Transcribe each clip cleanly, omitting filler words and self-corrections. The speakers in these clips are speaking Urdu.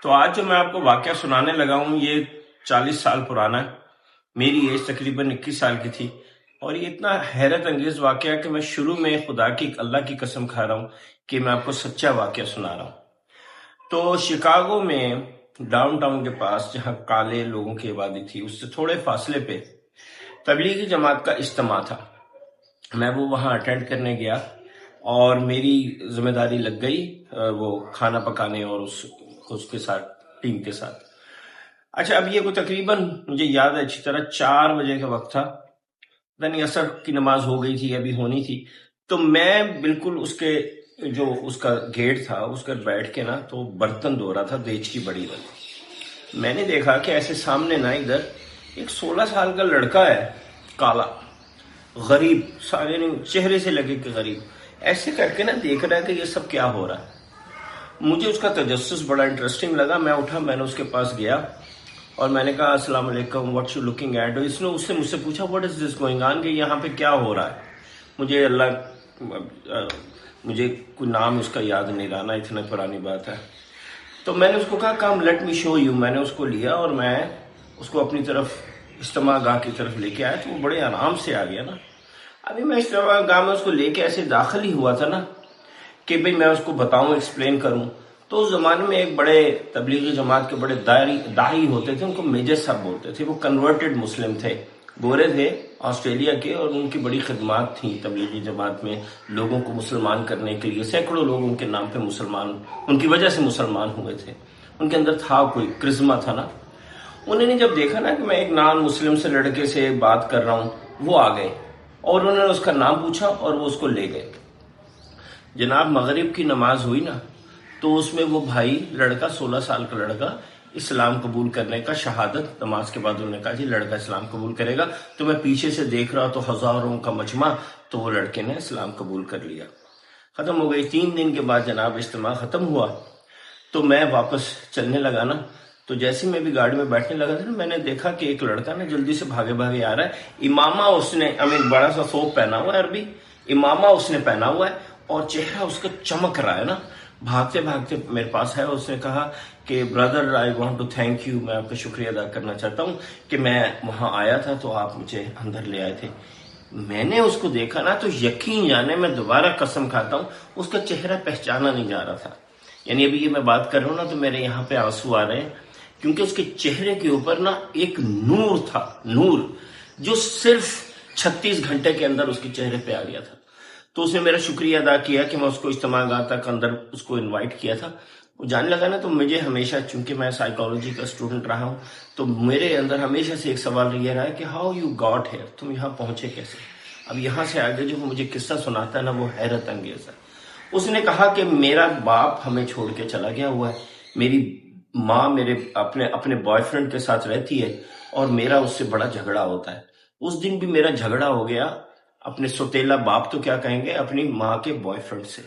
تو آج جو میں آپ کو واقعہ سنانے لگا ہوں یہ 40 سال پرانا ہے. میری ایج تقریباً 21 سال کی تھی، اور یہ اتنا حیرت انگیز واقعہ ہے کہ میں شروع میں خدا کی اللہ کی قسم کھا رہا ہوں کہ میں آپ کو سچا واقعہ سنا رہا ہوں. تو شکاگو میں ڈاؤن ٹاؤن کے پاس جہاں کالے لوگوں کی آبادی تھی، اس سے تھوڑے فاصلے پہ تبلیغی جماعت کا اجتماع تھا. میں وہاں اٹینڈ کرنے گیا اور میری ذمہ داری لگ گئی وہ کھانا پکانے اور اس کے ساتھ ٹیم کے ساتھ. اچھا، اب یہ کوئی تقریباً مجھے یاد ہے اچھی طرح 4 بجے کا وقت تھا. یعنی عصر کی نماز ہو گئی تھی، ابھی ہونی تھی. تو میں بالکل اس کا گیٹ تھا اس کا بیٹھ کے نا تو برتن دھو رہا تھا دیچ کی بڑی والی. میں نے دیکھا کہ ایسے سامنے نا ادھر ایک 16 سال کا لڑکا ہے، کالا، غریب، سارے چہرے سے لگے کہ غریب، ایسے کر کے نا دیکھ رہا ہے کہ یہ سب کیا ہو رہا ہے. مجھے اس کا تجسس بڑا انٹرسٹنگ لگا. میں اٹھا، میں نے اس کے پاس گیا اور میں نے کہا السلام علیکم، واٹ یو لوکنگ ایٹ. اس نے مجھ سے پوچھا what is this going on, کہ یہاں پہ کیا ہو رہا ہے. مجھے کوئی نام اس کا یاد نہیں رہا نا، اتنا پرانی بات ہے. تو میں نے اس کو کہا come let me show you. میں نے اس کو لیا اور میں اس کو اپنی طرف اجتماع گاہ کی طرف لے کے آیا. تو وہ بڑے آرام سے آ گیا نا. ابھی میں اجتماع گاہ میں اس کو لے کے ایسے داخل ہی ہوا تھا نا کہ بھئی میں اس کو بتاؤں، ایکسپلین کروں. تو اس زمانے میں ایک بڑے تبلیغی جماعت کے بڑے داعی ہوتے تھے، ان کو میجر صاحب بولتے تھے. وہ کنورٹڈ مسلم تھے، گورے تھے، آسٹریلیا کے، اور ان کی بڑی خدمات تھیں تبلیغی جماعت میں لوگوں کو مسلمان کرنے کے لیے. سینکڑوں لوگ ان کے نام پہ مسلمان، ان کی وجہ سے مسلمان ہوئے تھے. ان کے اندر تھا کوئی کرزما تھا نا. انہوں نے جب دیکھا نا کہ میں ایک نان مسلم سے لڑکے سے بات کر رہا ہوں، وہ آ گئے اور انہوں نے اس کا نام پوچھا اور وہ اس کو لے گئے. جناب مغرب کی نماز ہوئی نا تو اس میں وہ بھائی لڑکا، 16 سال کا لڑکا، اسلام قبول کرنے کا، شہادت نماز کے بعد انہوں نے کہا جی لڑکا اسلام قبول کرے گا. تو میں پیچھے سے دیکھ رہا تو ہزاروں کا مجمع، تو وہ لڑکے نے اسلام قبول کر لیا. ختم ہو گئی. 3 دن کے بعد جناب اجتماع ختم ہوا تو میں واپس چلنے لگا نا. تو جیسے میں بھی گاڑی میں بیٹھنے لگا تھا نا، میں نے دیکھا کہ ایک لڑکا نا جلدی سے بھاگے بھاگے آ رہا ہے. امامہ اس نے بڑا سا ثوب پہنا ہوا ہے، عربی امامہ اس نے پہنا ہوا ہے، اور چہرہ اس کا چمک رہا ہے نا. بھاگتے بھاگتے میرے پاس ہے. اس نے کہا کہ brother I want to thank you, میں آپ کا شکریہ ادا کرنا چاہتا ہوں کہ میں وہاں آیا تھا تو آپ مجھے اندر لے آئے تھے. میں نے اس کو دیکھا نا تو یقین جانے، میں دوبارہ قسم کھاتا ہوں اس کا چہرہ پہچانا نہیں جا رہا تھا. یعنی ابھی یہ میں بات کر رہا ہوں نا تو میرے یہاں پہ آنسو آ رہے ہیں، کیونکہ اس کے چہرے کے اوپر نا ایک نور تھا، نور جو صرف 36 گھنٹے کے اندر اس کے چہرے پہ آ گیا تھا. تو اس نے میرا شکریہ ادا کیا کہ میں اس کو اجتماع گاہ تک اندر اس کو انوائٹ کیا تھا. وہ جانے لگا نا تو مجھے ہمیشہ، چونکہ میں سائیکالوجی کا اسٹوڈنٹ رہا ہوں، تو میرے اندر ہمیشہ سے ایک سوال یہ رہا ہے کہ ہاؤ یو گاٹ ہیئر، تم یہاں پہنچے کیسے. اب یہاں سے آگے جو مجھے قصہ سناتا ہے نا وہ حیرت انگیز ہے. اس نے کہا کہ میرا باپ ہمیں چھوڑ کے چلا گیا ہوا ہے، میری ماں میرے اپنے بوائے فرینڈ کے ساتھ رہتی ہے، اور میرا اس سے بڑا جھگڑا ہوتا ہے. اس دن بھی میرا جھگڑا ہو گیا اپنے سوتیلا باپ تو کیا کہیں گے، اپنی ماں کے بوائے فرینڈ سے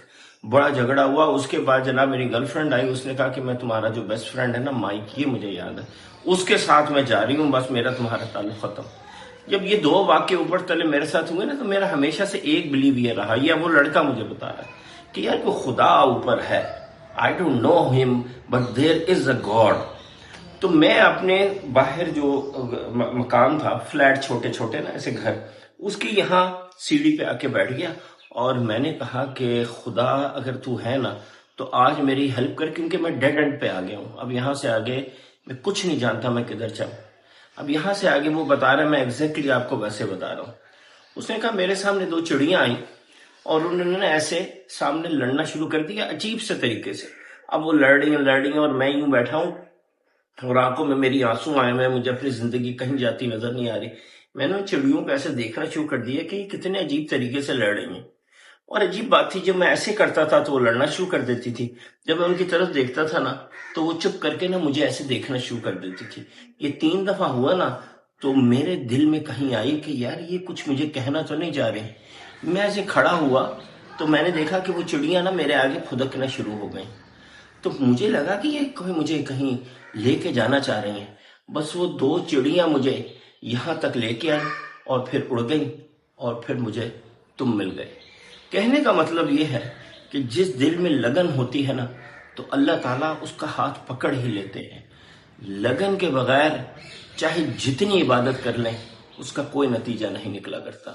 بڑا جھگڑا ہوا. اس کے بعد جناب میری گرل فرینڈ آئی، اس نے کہا کہ میں تمہارا جو بیسٹ فرینڈ ہے نا مائک، یہ مجھے یاد ہے، اس کے ساتھ میں جا رہی ہوں، بس میرا تمہارا تعلق ختم. جب یہ 2 واقعے اوپر تلے میرے ساتھ ہوئے نا تو میرا ہمیشہ سے ایک بلیو یہ رہا، یا وہ لڑکا مجھے بتا رہا ہے کہ یار کوئی خدا اوپر ہے. I don't know him but there is a God. تو میں اپنے باہر جو مکان تھا، فلیٹ چھوٹے چھوٹے نا ایسے گھر، اس کی یہاں سیڑھی پہ آ کے بیٹھ گیا اور میں نے کہا کہ خدا اگر تو ہے نا تو آج میری ہیلپ کر، کیونکہ میں ڈیڈ اینڈ پہ آ گیا ہوں. اب یہاں سے آگے میں کچھ نہیں جانتا میں کدھر جاؤں. اب یہاں سے آگے وہ بتا رہا ہے، میں ایگزیکٹلی آپ کو ویسے بتا رہا ہوں. اس نے کہا میرے سامنے 2 چڑیاں آئیں اور انہوں نے ایسے سامنے لڑنا شروع کر دیا عجیب سے طریقے سے. اب وہ لڑ رہی ہیں اور میں یوں بیٹھا ہوں اور آنکھوں میں میری آنسو آئے ہوئے، مجھے اپنی زندگی کہیں جاتی نظر نہیں آ رہی. میں نے ان چڑیوں کو ایسے دیکھنا شروع کر دیا کہ یہ کتنے عجیب طریقے سے لڑ رہی ہیں. اور عجیب بات تھی، جب میں ایسے کرتا تھا تو وہ لڑنا شروع کر دیتی تھی، جب میں ان کی طرف دیکھتا تھا نا تو وہ چپ کر کے نا مجھے ایسے دیکھنا شروع کر دیتی تھی. یہ 3 دفعہ ہوا نا تو میرے دل میں کہیں آئی کہ یار یہ کچھ مجھے کہنا تو نہیں جا رہے. میں ایسے کھڑا ہوا تو میں نے دیکھا کہ وہ چڑیاں نا میرے آگے پھدکنا شروع ہو گئیں. تو مجھے لگا کہ یہ کوئی مجھے کہیں لے کے جانا چاہ رہی ہیں. بس وہ 2 چڑیاں مجھے یہاں تک لے کے آئیں اور پھر اڑ گئیں اور پھر مجھے تم مل گئے. کہنے کا مطلب یہ ہے کہ جس دل میں لگن ہوتی ہے نا تو اللہ تعالیٰ اس کا ہاتھ پکڑ ہی لیتے ہیں. لگن کے بغیر چاہے جتنی عبادت کر لیں اس کا کوئی نتیجہ نہیں نکلا کرتا.